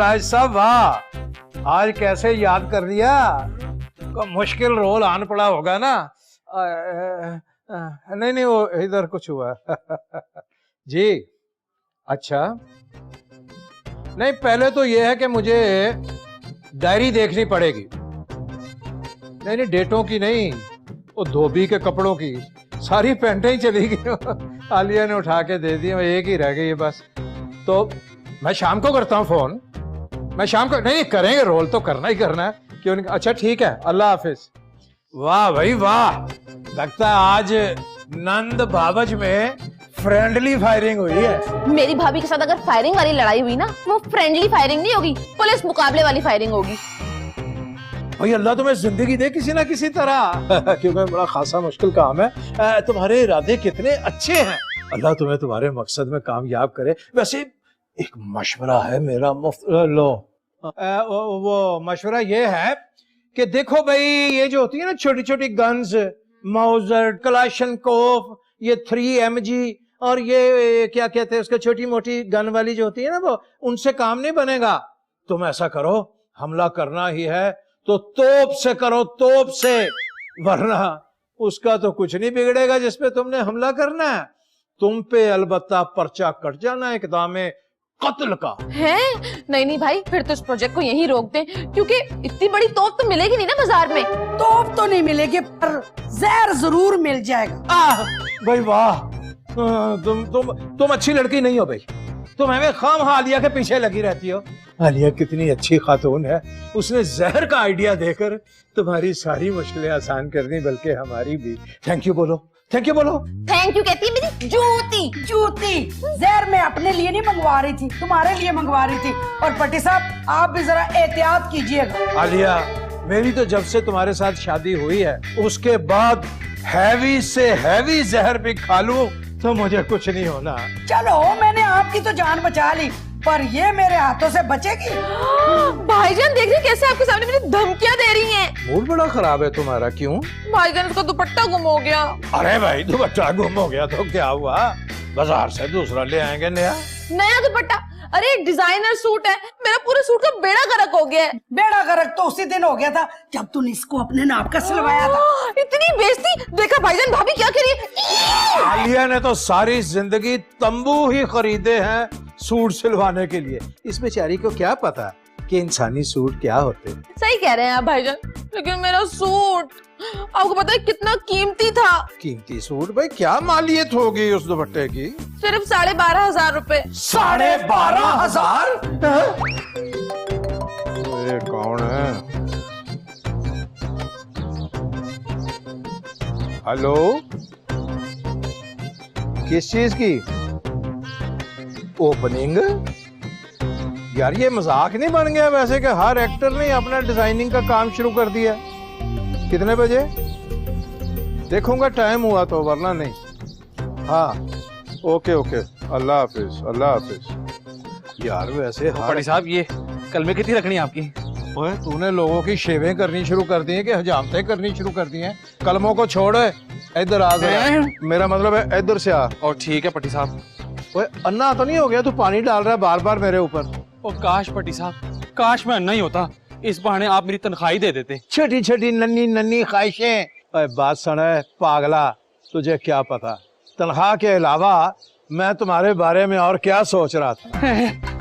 राज साहब वाह, आज कैसे याद कर दिया। मुश्किल रोल आन पड़ा होगा ना। नहीं नहीं, वो इधर कुछ हुआ जी। अच्छा, नहीं पहले तो ये है कि मुझे डायरी देखनी पड़ेगी। नहीं नहीं, डेटों की नहीं, वो धोबी के कपड़ों की। सारी पैंटें ही चली गई आलिया ने उठा के दे दी, एक ही रह गई है बस। तो मैं शाम को करता हूँ फोन। मैं शाम को नहीं करेंगे, रोल तो करना ही करना है, क्यों नहीं। अच्छा ठीक है, अल्लाह हाफिज। वाह भाई वाह, लगता है आज नंद बाबज में फ्रेंडली फायरिंग हुई है। मेरी भाभी के साथ अगर फायरिंग वाली लड़ाई हुई ना, वो फ्रेंडली फायरिंग नहीं होगी, पुलिस मुकाबले वाली फायरिंग होगी। भाई अल्लाह तुम्हें जिंदगी दे किसी ना किसी तरह क्योंकि बड़ा खासा मुश्किल काम है। तुम्हारे इरादे कितने अच्छे हैं, अल्लाह तुम्हें तुम्हारे मकसद में कामयाब करे। वैसे एक मशवरा है मेरा, मुफ्त लो। वो मशवरा ये है कि देखो भाई, ये जो होती है ना छोटी छोटी गन्स, माउजर, कलाशनकोफ, ये 3MG और ये क्या कहते हैं उसके, छोटी मोटी गन वाली जो होती है ना, वो उनसे काम नहीं बनेगा। तुम ऐसा करो, हमला करना ही है तो तोप से करो, तोप से, वरना उसका तो कुछ नहीं बिगड़ेगा जिस पे तुमने हमला करना है। तुम पे अलबत्ता पर्चा कट जाना इक़दामे कत्ल का है। नहीं नहीं भाई, फिर तो इस प्रोजेक्ट को यहीं रोक दें, क्योंकि इतनी बड़ी तोप तो मिलेगी नहीं ना बाजार में। तोप तो नहीं मिलेगी, पर जहर जरूर मिल जाएगा। भाई वाह, तुम अच्छी लड़की नहीं हो भाई। तुम हमें खाम आलिया के पीछे लगी रहती हो। आलिया कितनी अच्छी खातून है, उसने जहर का आइडिया देकर तुम्हारी सारी मुश्किलें आसान कर दी, बल्कि हमारी भी। थैंक यू बोलो, थैंक यू बोलो। थैंक यू कहती है मेरी जूती। जूती जहर मैं अपने लिए नहीं मंगवा रही थी, तुम्हारे लिए मंगवा रही थी। और पट्टी साहब, आप भी जरा एहतियात कीजिएगा। आलिया, मेरी तो जब से तुम्हारे साथ शादी हुई है, उसके बाद हैवी से हैवी जहर भी खा लूं तो मुझे कुछ नहीं होना। चलो, मैंने आपकी तो जान बचा ली, पर ये मेरे हाथों से बचेगी। भाईजान देख रही कैसे आपके सामने मुझे धमकियां दे रही हैं। मूड बड़ा खराब है तुम्हारा, क्यों? भाईजान उसका दुपट्टा गुम हो गया। अरे भाई, दुपट्टा गुम हो गया तो क्या हुआ, बाजार से दूसरा ले आएंगे नया। नया दुपट्टा? अरे एक डिजाइनर सूट है, मेरा पूरे सूट का बेड़ा गर्क हो गया है। बेड़ा गर्क तो उसी दिन हो गया था जब तूने इसको अपने नाप का सिलवाया था। इतनी बेइज्जती देखा भाईजान, भाभी क्या कह रही है। आलिया ने तो सारी जिंदगी तंबू ही खरीदे हैं सूट सिलवाने के लिए। इस बेचारी को क्या पता कि इंसानी सूट क्या होते हैं। सही कह रहे हैं आप भाईजान, लेकिन मेरा सूट आपको पता है कितना कीमती था। कीमती सूट? भाई क्या मालियत होगी उस दुपट्टे की? सिर्फ 12,500 रुपए। 12,500? ये कौन है? हेलो, किस चीज की ओपनिंग? यार ये मजाक नहीं बन गया वैसे कि हर एक्टर ने अपना डिजाइनिंग का काम शुरू कर दिया? कितने बजे? देखूंगा टाइम हुआ तो, वरना नहीं। हाँ ओके ओके, अल्लाह हाफिज, अल्लाह हाफिज। यार वैसे बड़ी साहब, ये कलमे कितनी रखनी है आपकी? ओए, तूने लोगों की शेवें करनी शुरू कर दी है कि हजामतें करनी शुरू कर दी हैं? कलमों को छोड़, इधर आ गया। मेरा मतलब है इधर से आ। और ठीक है पट्टी साहब। ओए, अन्ना तो नहीं हो गया? तू पानी डाल रहा है बार बार मेरे ऊपर। ओ काश पट्टी साहब, काश मैं अन्ना ही होता, इस बहाने आप मेरी तनख्वाही दे देते। छोटी छोटी नन्ही नन्ही ख्वाहिशें। ओए बात सुन पागला, तुझे क्या पता तनख्वाह के अलावा मैं तुम्हारे बारे में और क्या सोच रहा था।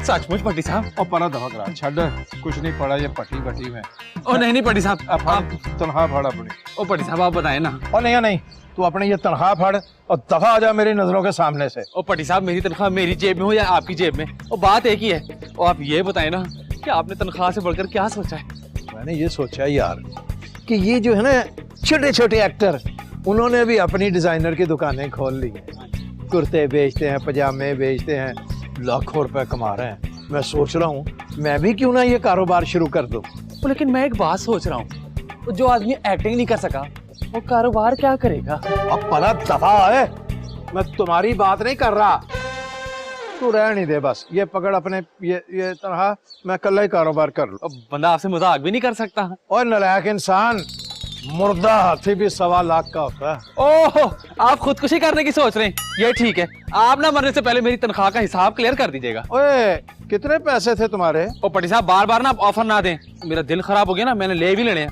सचमुच पट्टी साहब? और पना दफा करा, छड़, कुछ नहीं पड़ा ये पट्टी पट्टी में। ओ नहीं नहीं पट्टी साहब, आप तनख्वाह फाड़ा पड़ी। ओ पट्टी साहब आप बताए ना। और नहीं नहीं, तू अपने ये तनख्वाह फाड़ और दफा आ जा मेरी नजरों के सामने से। ओ पट्टी साहब, मेरी तनख्वाह मेरी जेब में हो या आपकी जेब में, वो बात एक ही है। और आप ये बताए ना कि आपने तनख्वाह से बढ़कर क्या सोचा है? मैंने ये सोचा यार कि ये जो है ना छोटे छोटे एक्टर, उन्होंने भी अपनी डिजाइनर की दुकानें खोल ली हैं। कुर्ते बेचते हैं, पजामे बेचते हैं, लाखों रुपए कमा रहे हैं। मैं सोच रहा हूँ मैं भी क्यों ना ये कारोबार शुरू कर दूं। लेकिन मैं एक बात सोच रहा हूँ, जो आदमी एक्टिंग नहीं कर सका वो कारोबार क्या करेगा? अब पला दफा है, मैं तुम्हारी बात नहीं कर रहा। तू रह नहीं दे, बस ये पकड़ अपने ये तरह, मैं कल ही कारोबार कर लूं। अब बंदा आपसे मजाक भी नहीं कर सकता। और नालायक इंसान, मुर्दा हाथी भी 1.25 लाख का होता है। ओह, आप खुदकुशी करने की सोच रहे हैं, ये ठीक है। आप ना मरने से पहले मेरी तनख्वाह का हिसाब क्लियर कर दीजिएगा। ओए, कितने पैसे थे तुम्हारे? ओ पट्टी साहब, बार बार ना आप ऑफर ना दें, मेरा दिल खराब हो गया ना, मैंने ले भी लेने हैं।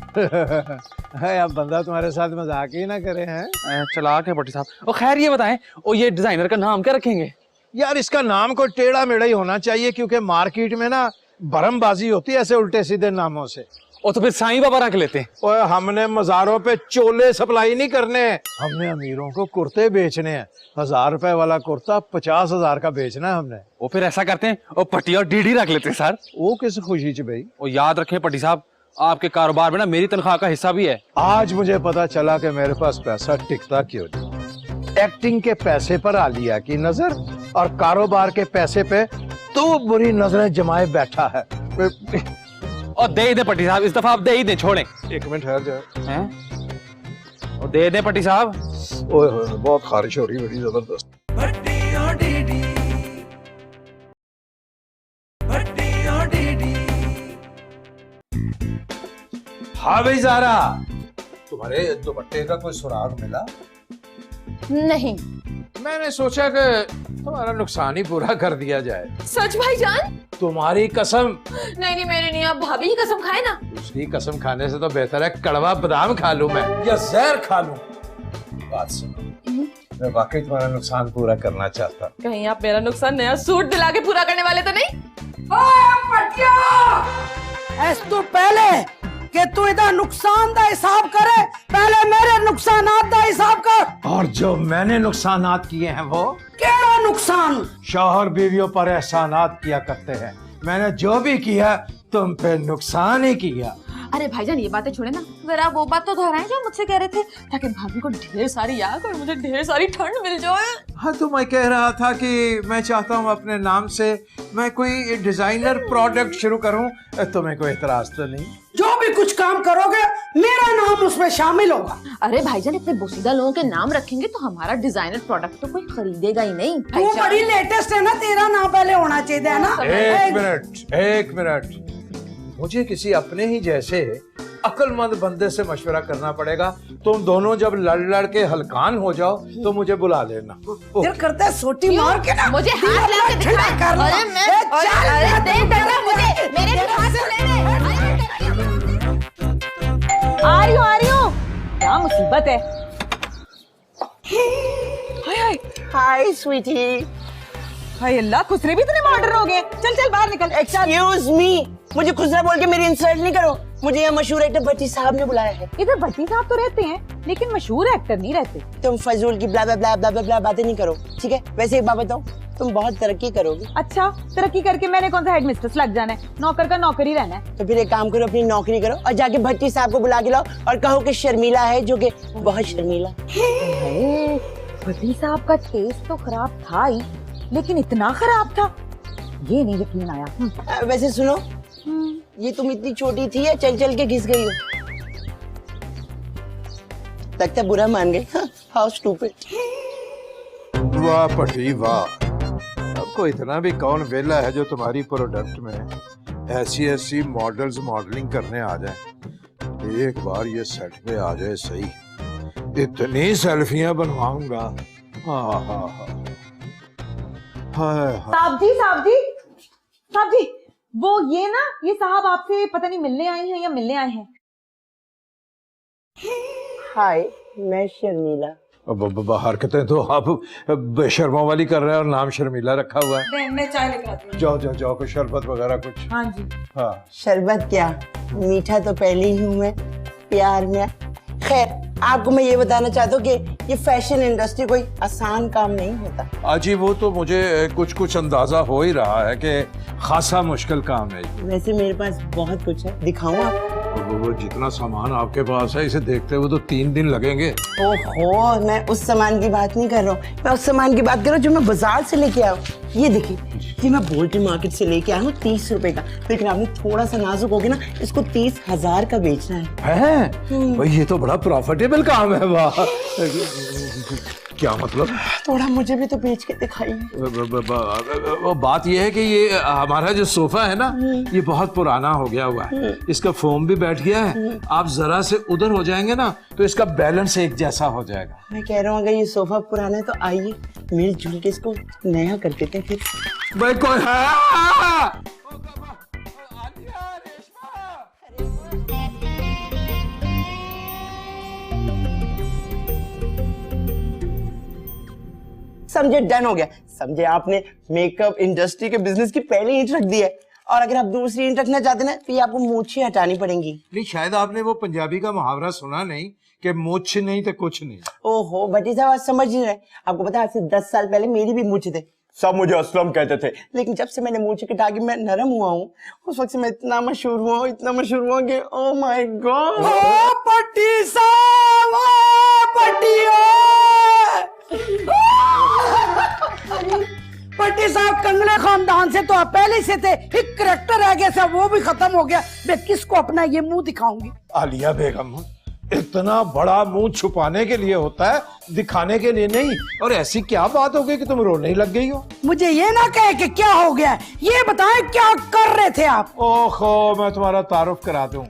है, अब बंदा तुम्हारे साथ मजाक ही ना करे हैं। चलाक है पट्टी साहब। ओ खैर ये बताएं, ओ ये डिजाइनर का नाम क्या रखेंगे? यार इसका नाम कोई टेढ़ा मेढ़ा ही होना चाहिए, क्योंकि मार्केट में ना भरमबाजी होती है ऐसे उल्टे सीधे नामों से। ओ तो फिर साईं बाबा रख लेते हैं। ओए, हमने मजारों पे चोले सप्लाई नहीं करने, हमने अमीरों को कुर्ते बेचने हैं। 1000 रुपए वाला कुर्ता 50,000 का बेचना है हमने। ओ फिर ऐसा करते हैं, ओ पट्टी और डीडी रख लेते हैं सर। वो किस खुशी च भाई। ओ याद रखें पट्टी साहब, आपके कारोबार में ना मेरी तनख्वाह का हिस्सा भी है। आज मुझे पता चला कि मेरे पास पैसा टिकता क्यों नहीं। एक्टिंग के पैसे पर आलिया की नजर और कारोबार के पैसे पे तो बुरी नजरें जमाए बैठा है। और दे ही दे पट्टी साहब, इस दफा आप दे ही दें, छोड़ें। 1 मिनट ठहर जाए। हैं? और दे दे पट्टी साहब। ओए होए, बहुत खारिश हो रही, बड़ी जबरदस्त। हाँ भाई ज़ारा, तुम्हारे दुपट्टे का कोई सुराग मिला? नहीं। मैंने सोचा कि तुम्हारा नुकसान ही पूरा कर दिया जाए। सच भाईजान? तुम्हारी कसम। नहीं नहीं, मेरे नहीं, आप भाभी की कसम खाए ना। उसकी कसम खाने से तो बेहतर है कड़वा बादाम खा लूं मैं, या जहर खा लूं। बात सुनो, मैं वाकई तुम्हारा नुकसान पूरा करना चाहता। कहीं आप मेरा नुकसान नया सूट दिला के पूरा करने वाले तो नहीं? तू पहले कि तू इधर नुकसान का हिसाब करे, पहले मेरे नुकसानात का हिसाब कर। और जो मैंने नुकसानात किए हैं वो केड़ा नुकसान? शौहर बीवियों पर एहसानात किया करते हैं, मैंने जो भी किया तुम पे नुकसान ही किया। अरे भाईजान ये बातें छोड़े ना, जरा वो बात तो दोहराएं जो मुझसे कह रहे थे, ताकि भाभी को ढेर सारी आग और मुझे ढेर सारी ठंड मिल जाए। हाँ, तो मैं कह रहा था कि मैं चाहता हूँ अपने नाम से मैं कोई डिजाइनर प्रोडक्ट शुरू करूँ, तुम्हें कोई एतराज तो नहीं? जो भी कुछ काम करोगे मेरा नाम उसमें शामिल होगा। अरे भाईजान, इतने बोसीदा लोगों के नाम रखेंगे तो हमारा डिजाइनर प्रोडक्ट तो कोई खरीदेगा ही नहीं। तू बड़ी लेटेस्ट है ना, तेरा नाम पहले होना चाहिए है ना। एक मिनट, मुझे किसी अपने ही जैसे अक्लमंद बंदे से मशवरा करना पड़ेगा। तुम दोनों जब लड़ के हलकान हो जाओ तो मुझे बुला लेना। दिल करता है सोटी मार के ना मुझे हाथ लगा के दिखा। अरे मैं, अरे दे देना मुझे, मेरे हाथ से ले ले। आ रही हूँ। क्या मुसीबत है? हाय स्वीटी। हाय अल्लाह, खुसरे भी इतने मॉडर्न हो गए। चल चल बाहर निकल। एक्सक्यूज मी, मुझे खुसरा बोल के मेरी इंसल्ट नहीं करो। मुझे यहाँ मशहूर एक्टर भट्टी साहब ने बुलाया है। इधर भट्टी साहब तो रहते हैं, लेकिन मशहूर एक्टर नहीं रहते। तुम फजूल की ब्ला ब्ला ब्ला ब्ला ब्ला बातें नहीं करो, ठीक है? वैसे एक बात बताओ, तुम बहुत तरक्की करोगी। अच्छा, तरक्की करके मैंने कौन सा हेडमिस्ट्रेस लग जाना है? नौकर का नौकर ही रहना है। तो फिर एक काम करो, अपनी नौकरी करो और जाके भट्टी साहब को बुला के लाओ और कहो कि शर्मीला है, जो कि बहुत शर्मीला। भट्टी साहब का टेस्ट तो खराब था ही, लेकिन इतना खराब था ये नहीं यकीन आया। वैसे सुनो, ये तुम इतनी छोटी थी या चल चल के घिस गई हो? लगता बुरा मान गई। How stupid. वाह पटी वाह, आपको इतना भी कौन वेला है जो तुम्हारी प्रोडक्ट में ऐसी मॉडल्स मॉडलिंग करने आ जाए। एक बार ये सेट पे आ जाए सही, इतनी सेल्फियां बनवाऊंगा। साहब जी, वो ये ना, ये साहब आपसे पता नहीं मिलने आए हैं या मिलने आए हैं। हाय, मैं शर्मीला। अब हरकतें तो आप बेशर्मों वाली कर रहे हैं और नाम शर्मीला रखा हुआ है। मैं चाय लेकर आती हूँ। जाओ कोई शरबत वगैरह कुछ। हाँ जी। हाँ, शरबत क्या, मीठा तो पहले ही हूँ मैं, प्यार में। खैर, आपको मैं ये बताना चाहता हूँ कि ये फैशन इंडस्ट्री कोई आसान काम नहीं होता। अजी वो तो मुझे कुछ अंदाजा हो ही रहा है कि खासा मुश्किल काम है। वैसे मेरे पास बहुत कुछ है, दिखाऊं आपको? वो जितना सामान आपके पास है, इसे देखते हुए तो 3 दिन लगेंगे। ओहो, मैं उस सामान की बात नहीं कर रहा हूँ, मैं उस सामान की बात कर रहा हूँ जो मैं बाजार से लेके आया हूँ। ये देखिए, ये मैं बोल्टी मार्केट से लेके आया हूँ 30 रुपए का, लेकिन आपने थोड़ा सा नाजुक हो गया ना, इसको 30,000 का बेचना है। भाई ये तो बड़ा प्रॉफिटेबल काम है। वाह, क्या मतलब? थोड़ा मुझे भी तो बेच के दिखाइए। वो बात ये है कि ये हमारा जो सोफा है ना, ये बहुत पुराना हो गया हुआ है, इसका फोम भी बैठ गया है। आप जरा से उधर हो जाएंगे ना तो इसका बैलेंस एक जैसा हो जाएगा। मैं कह रहा हूँ अगर ये सोफा पुराना है तो आइए मिलजुल के इसको नया कर देते हैं फिर। भाई कोई है? समझे, डन हो गया। समझे, आपने मेकअप इंडस्ट्री के बिजनेस की पहली ईंट रख दी है, और अगर आप दूसरी ईंट रखना चाहते ना तो ये आपको मूछें हटानी पड़ेंगी। नहीं, शायद आपने वो पंजाबी का मुहावरा सुना नहीं कि मुझ नहीं तो कुछ नहीं। ओहो भट्टी साहब, आज समझ नहीं रहे। आपको पता है आज से 10 साल पहले मेरी भी मूछें थे, सब मुझे असलम कहते थे, लेकिन जब से मैंने मूछें कटा के मैं नरम हुआ हूँ, उस वक्त से मैं इतना मशहूर हुआ हूँ, इतना मशहूर हुआ कि ओ माय गॉड। पट्टी साहब, पट्टी साहब कंगले खानदान से तो आप पहले से थे, एक करेक्टर रह गया था वो भी खत्म हो गया। मैं किसको अपना ये मुंह दिखाऊंगी? आलिया बेगम, इतना बड़ा मुंह छुपाने के लिए होता है, दिखाने के लिए नहीं। और ऐसी क्या बात हो गई कि तुम रोने ही लग गई हो? मुझे ये ना कहे कि क्या हो गया, ये बताएं क्या कर रहे थे आप? ओहो, मैं तुम्हारा तारुफ करा दूं,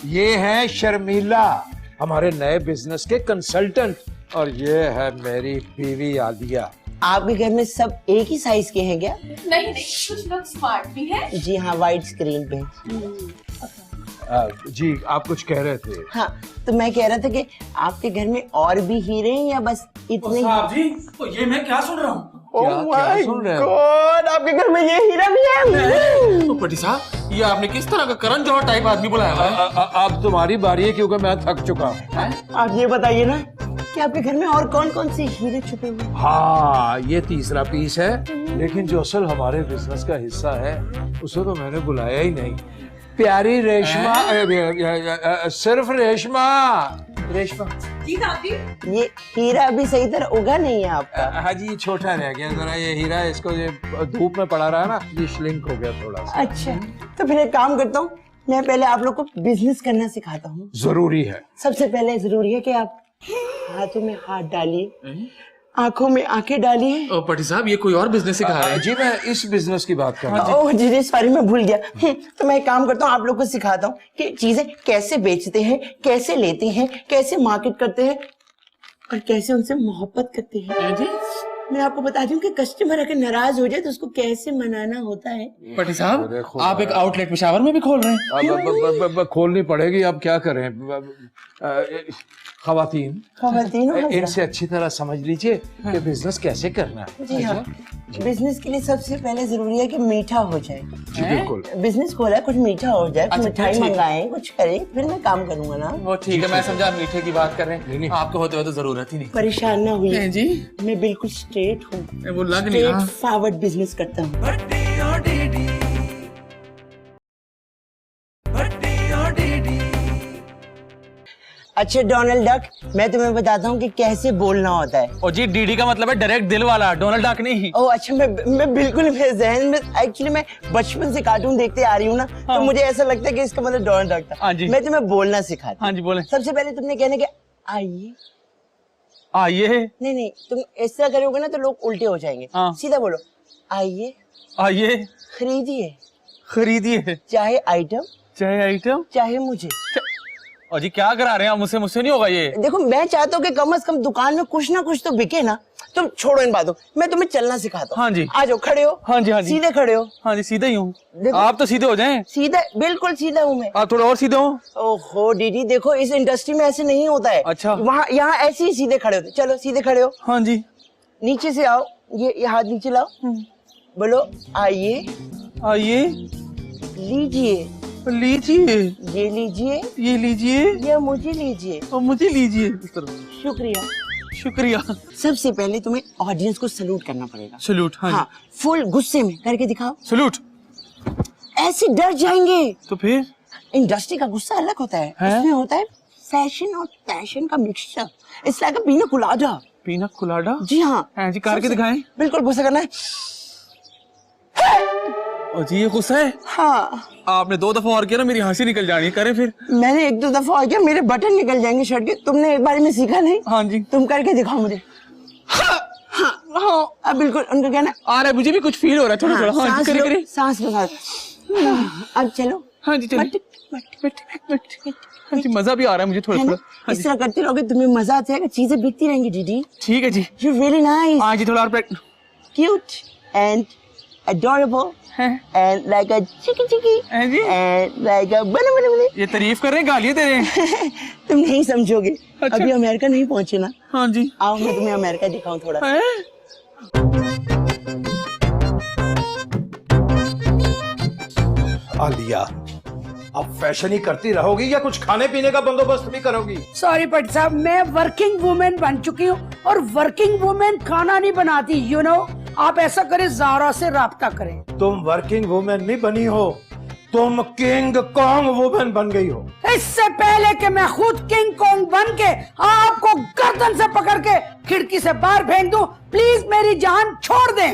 ये है शर्मिला, हमारे नए बिजनेस के कंसल्टेंट, और ये है मेरी बीवी आलिया। आपके घर में सब एक ही साइज के हैं क्या? नहीं, कुछ लोग स्मार्ट भी है। जी हाँ, वाइट स्क्रीन पे। जी, आप कुछ कह रहे थे? हाँ, तो मैं कह रहा था कि आपके घर में और भी हीरे हैं या बस इतने? साहब जी, तो ये मैं क्या सुन रहा हूँ? क्या सुन रहे हो? गॉड, आपके घर में ये हीरा भी है? तो पटी साहब, ये आपने किस तरह का करण जौहर टाइप आदमी बुलाया है? अब तुम्हारी बारी है क्योंकि मैं थक चुका हूँ। आप ये बताइए ना कि आपके घर में और कौन कौन से हीरे छुपे हुए हैं? हाँ, ये तीसरा पीस है, लेकिन जो असल हमारे बिजनेस का हिस्सा है उसे तो मैंने बुलाया ही नहीं। प्यारी रेशमा, सिर्फ रेशमा। रेशमा जी दादी। ये हीरा अभी सही तरह उगा नहीं है आपका। हाँ जी, ये छोटा रह गया जरा, ये हीरा इसको ये धूप में पड़ा रहा ना, ये श्लिंक हो गया थोड़ा सा। अच्छा, तो फिर एक काम करता हूँ, मैं पहले आप लोग को बिजनेस करना सिखाता हूँ। जरूरी है। सबसे पहले जरूरी है कि आप हाथों में हाथ डालिए, आंखों में आंखें डालिए। ओ पटी साहब, ये कोई और बिजनेस सिखा रहे हैं? जी, मैं इस बिजनेस की बात कर रहा हूँ। ओह जी, सॉरी, मैं भूल गया। तो मैं एक काम करता हूँ, आप लोग को सिखाता हूँ कि चीजें कैसे बेचते हैं, कैसे लेते हैं, कैसे मार्केट करते हैं और कैसे उनसे मोहब्बत करते हैं। जी? मैं आपको बता दूं कि कस्टमर अगर नाराज हो जाए तो उसको कैसे मनाना होता है। पटी साहब, आप एक आउटलेट पेशावर में भी खोल रहे हैं? अब खोलनी पड़ेगी, अब क्या करें। खवातीन, इनसे अच्छी तरह समझ लीजिए कि बिजनेस कैसे करना है। जी हाँ, बिजनेस के लिए सबसे पहले जरूरी है कि मीठा हो जाए। जी बिल्कुल। बिजनेस खोला है, कुछ मीठा हो जाए, अच्छा, मिठाई ठीक। मंगाएं, कुछ करें, फिर मैं काम करूंगा ना। वो ठीक है, मैं समझा मीठे की बात कर रहे हैं। नहीं। आपको होते हुए तो जरूरत ही नहीं। परेशान ना हुई, जी, मैं बिल्कुल स्ट्रेट हूँ, वो लग नहीं रहा। स्ट्रेट फॉरवर्ड बिजनेस करता हूँ। अच्छा डोनाल्ड डक, मैं तुम्हें बताता हूँ कि कैसे बोलना होता है। और जी, डीडी का मतलब है डायरेक्ट दिल वाला, डोनाल्ड डक नहीं। ओह अच्छा, मैं बिल्कुल, मेरे जहन में एक्चुअली मैं बचपन से कार्टून देखते आ रही हूँ ना, तो मुझे ऐसा लगता है कि इसका मतलब डोनाल्ड डक था। हाँ जी। मैं तुम्हें बोलना सिखाता हाँ जी, बोले। सबसे पहले तुमने कहना कि आइए। आइए। नहीं, तुम इस तरह करोगे ना तो लोग उल्टे हो जाएंगे। हाँ। सीधा बोलो, आइए। आइए। खरीदिए, खरीदिए, चाहे आइटम चाहे आइटम। चाहे मुझे। और जी, क्या करा रहे हैं आप मुझसे? मुझसे नहीं होगा ये। देखो, मैं चाहता हूँ कि कम से कम दुकान में कुछ ना कुछ तो बिके ना। तुम छोड़ो इन बातों, मैं तुम्हें चलना सिखाता हूँ। हाँ जी। आ जाओ, खड़े हो। हाँ जी, हाँ जी। सीधे खड़े हो। हाँ जी, सीधे ही हूँ। देखो। आप तो सीधे हो जाएं। सीधा, बिल्कुल सीधा हूँ मैं। आप थोड़ा और सीधे हो। ओहो दीदी, देखो इस इंडस्ट्री में ऐसे नहीं होता है। अच्छा। वहाँ यहाँ ऐसे ही सीधे खड़े होते। चलो सीधे खड़े हो। हाँ जी। नीचे से आओ, ये हाथ नीचे लाओ, बोलो आइए। आइए। लीजिए, लीजिए। ये लीजिए, ये लीजिए। या मुझे लीजिए। और मुझे लीजिए। इस तरफ। शुक्रिया। शुक्रिया। सबसे पहले तुम्हें ऑडियंस को सलूट करना पड़ेगा। सलूट। हाँ, हाँ, फुल गुस्से में करके दिखाओ। सलूट। ऐसे डर जाएंगे। तो फिर इंडस्ट्री का गुस्सा अलग होता है, उसमें होता है फैशन और पैशन का मिक्सचर। इट्स लाइक अ पीना कोलाडा। पीना कोलाडा। जी हाँ। हाँ जी, करके दिखाएं। बिल्कुल गुस्सा करना है। और जी, ये गुस्सा है। हाँ, आपने 2 दफा और किया ना, मेरी हंसी निकल जानी है। करें फिर। मैंने 1-2 दफा और किया, मेरे बटन निकल जाएंगे शर्ट के। तुमने एक बार में सीखा नहीं। हाँ जी। तुम करके दिखाओ मुझे। अब बिल्कुल उनका कहना आ रहा है, मुझे भी कुछ फील हो रहा है थोड़ा थोड़ा। हाँ जी, सांस करिए लो, करिए। सांस लो, अब चलो। हाँ जी चलिए। हाँ जी, मजा भी आ रहा है मुझे थोड़ा है ना? थोड़ा। हाँ इस जी, तरह करते रहोगे तुम्हें मजा आ जाएगा, चीजें बिकती रहेंगी दीदी। ठीक है जी। यू रियली नाइस, हाँ जी, थोड़ा और cute and adorable and like a chicky हाँ जी, and like a bale. ये तारीफ कर रहे हैं, गालियाँ दे रहे हैं। तुम नहीं समझोगे, अच्छा। अभी अमेरिका नहीं पहुंचे ना। हाँ जी। आओ मैं तुम्हें अमेरिका दिखाऊं थोड़ा। हैं? आलिया, अब फैशन ही करती रहोगी या कुछ खाने पीने का बंदोबस्त भी करोगी? सॉरी पटी साहब, मैं वर्किंग वुमेन बन चुकी हूँ और वर्किंग वुमेन खाना नहीं बनाती, यू नो। आप ऐसा करें, ज़ारा से राब्ता करें। तुम वर्किंग वुमेन नहीं बनी हो, तुम किंग कॉन्ग वुमेन बन गई हो। इससे पहले कि मैं खुद किंग कॉन्ग बन के आपको गर्दन से पकड़ के खिड़की से बाहर फेंक दूं, प्लीज मेरी जान छोड़ दें।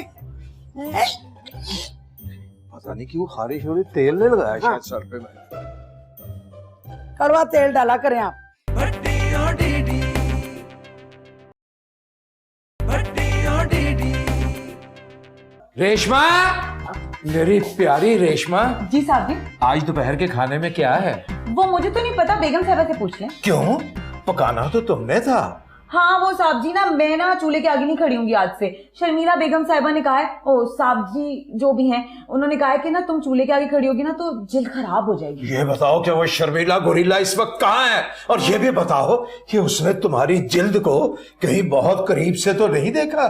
पता नहीं क्यों खारिश हो रही, तेल नहीं लगाया शायद सर पे मैंने। कड़वा तेल डाला करें आप। रेशमा, मेरी प्यारी रेशमा, जी साहब जी। आज दोपहर के खाने में क्या है? वो मुझे तो नहीं पता, बेगम साहबा से पूछ लें। क्यों? पकाना तो तुमने था। हाँ वो साहब जी ना, मैं ना चूल्हे के आगे नहीं खड़ी होंगी आज से। शर्मिला बेगम साहिबा ने कहा है, ओ साहब जी जो भी हैं, उन्होंने कहा है कि ना तुम चूल्हे के आगे खड़ी होगी ना तो जिल्द खराब हो जाएगी। ये बताओ कि वो शर्मिला गोरिल्ला इस वक्त कहाँ है, और ये भी बताओ कि उसने तुम्हारी जिल्द को कहीं बहुत करीब से तो नहीं देखा?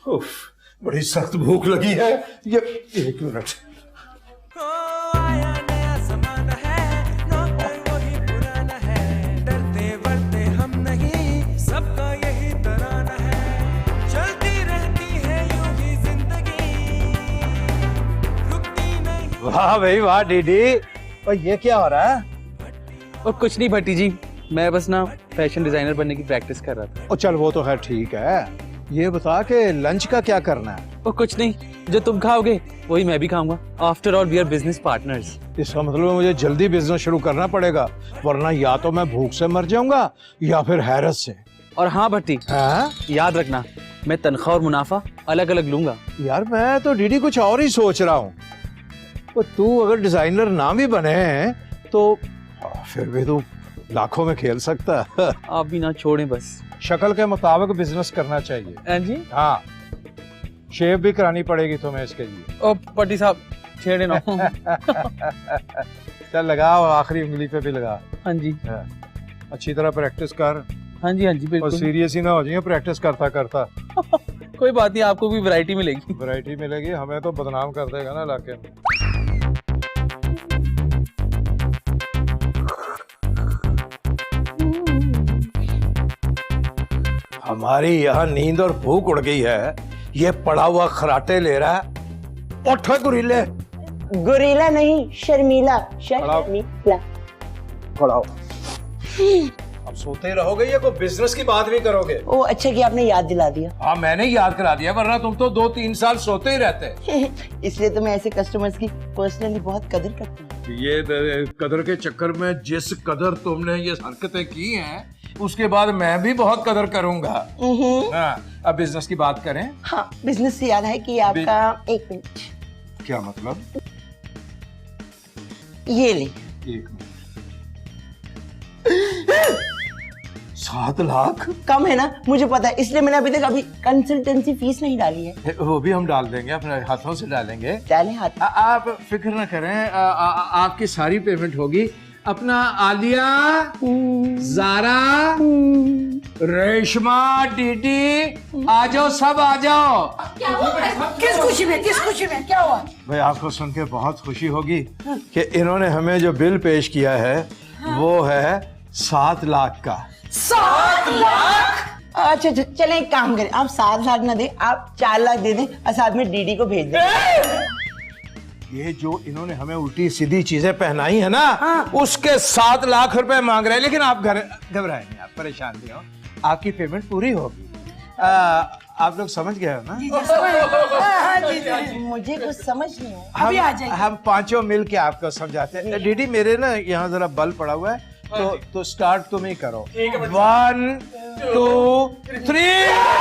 उफ, बड़ी सख्त भूख लगी है। ये एक मिनट। वाह भाई वाह डीडी, और ये क्या हो रहा है? और कुछ नहीं भट्टी जी, मैं बस ना फैशन डिजाइनर बनने की प्रैक्टिस कर रहा था। और चल वो तो खैर ठीक है, ये बता के लंच का क्या करना है? और कुछ नहीं, जो तुम खाओगे वही मैं भी खाऊंगा। After all we are business partners. इसका मतलब मुझे जल्दी बिजनेस शुरू करना पड़ेगा, वरना या तो मैं भूख से मर जाऊंगा या फिर हैरत से। और हाँ भट्टी, हाँ? याद रखना, मैं तनख्वाह और मुनाफा अलग अलग लूंगा। यार मैं तो डीडी कुछ और ही सोच रहा हूँ। तो तू अगर डिजाइनर ना भी बने तो फिर भी तू लाखों में खेल सकता है। आप भी ना छोड़ें बस। शक्ल के मुताबिक बिजनेस करना चाहिए। हैं जी? हाँ, शेव भी करानी पड़ेगी तुम्हें इसके लिए। ओ पट्टी साहब छेड़े ना। चल लगाओ, आखिरी उंगली पे भी लगा। हाँ जी, अच्छी तरह प्रैक्टिस कर, हाँ जी, हाँ जी और बिल्कुल। सीरियस ही ना हो जाइए प्रैक्टिस करता करता। कोई बात नहीं, आपको भी वैरायटी मिलेगी। वैरायटी मिलेगी, हमें तो बदनाम कर देगा ना इलाके में। हमारी यहाँ नींद और भूख उड़ गई है, ये पड़ा हुआ खराटे ले रहा है। उठ गोरिल्ले, गोरिल्ला नहीं, शर्मिला। खड़ा हो। अब सोते रहोगे या कोई बिजनेस की बात भी करोगे? ओ अच्छा कि आपने याद दिला दिया। हाँ मैंने याद करा दिया, वरना तुम तो 2-3 साल सोते ही रहते। इसलिए तो मैं ऐसे कस्टमर्स की पर्सनली बहुत कदर करती हूँ। ये कदर के चक्कर में जिस कदर तुमने ये हरकतें की हैं, उसके बाद मैं भी बहुत कदर करूंगा। हाँ, अब बिजनेस की बात करें। हाँ, बिजनेस से याद है कि आपका 1 मिनट। क्या मतलब? ये ले। 1 मिनट। 7 लाख? कम है ना, मुझे पता है, इसलिए मैंने अभी तक कंसल्टेंसी फीस नहीं डाली है। वो भी हम डाल देंगे, अपने हाथों से डालेंगे। डाले हाथ। आप फिक्र ना करें, आपकी सारी पेमेंट होगी। अपना आलिया, ज़ारा, रेशमा, डीडी, आ जाओ, सब आ जाओ। किस खुशी में, किस खुशी में, क्या हुआ? भाई आपको सुन के बहुत खुशी होगी कि इन्होंने हमें जो बिल पेश किया है वो है 7 लाख का। 7 लाख? अच्छा चले एक काम करें, आप 7 लाख ना दे, आप 4 लाख दे दें और साथ में डीडी को भेज दें। ये जो इन्होंने हमें उल्टी सीधी चीजें पहनाई है ना, उसके 7 लाख रुपए मांग रहे हैं। लेकिन आप घबराएं नहीं, आप परेशान नहीं हो, आपकी पेमेंट पूरी होगी। आप लोग समझ गए हो ना? मुझे कुछ समझ नहीं है। अभी आ जाइए। हम पांचों मिल के आपको समझाते हैं। डीडी मेरे ना यहाँ जरा बल पड़ा हुआ है, तो स्टार्ट तुम ही करो। 1 2 3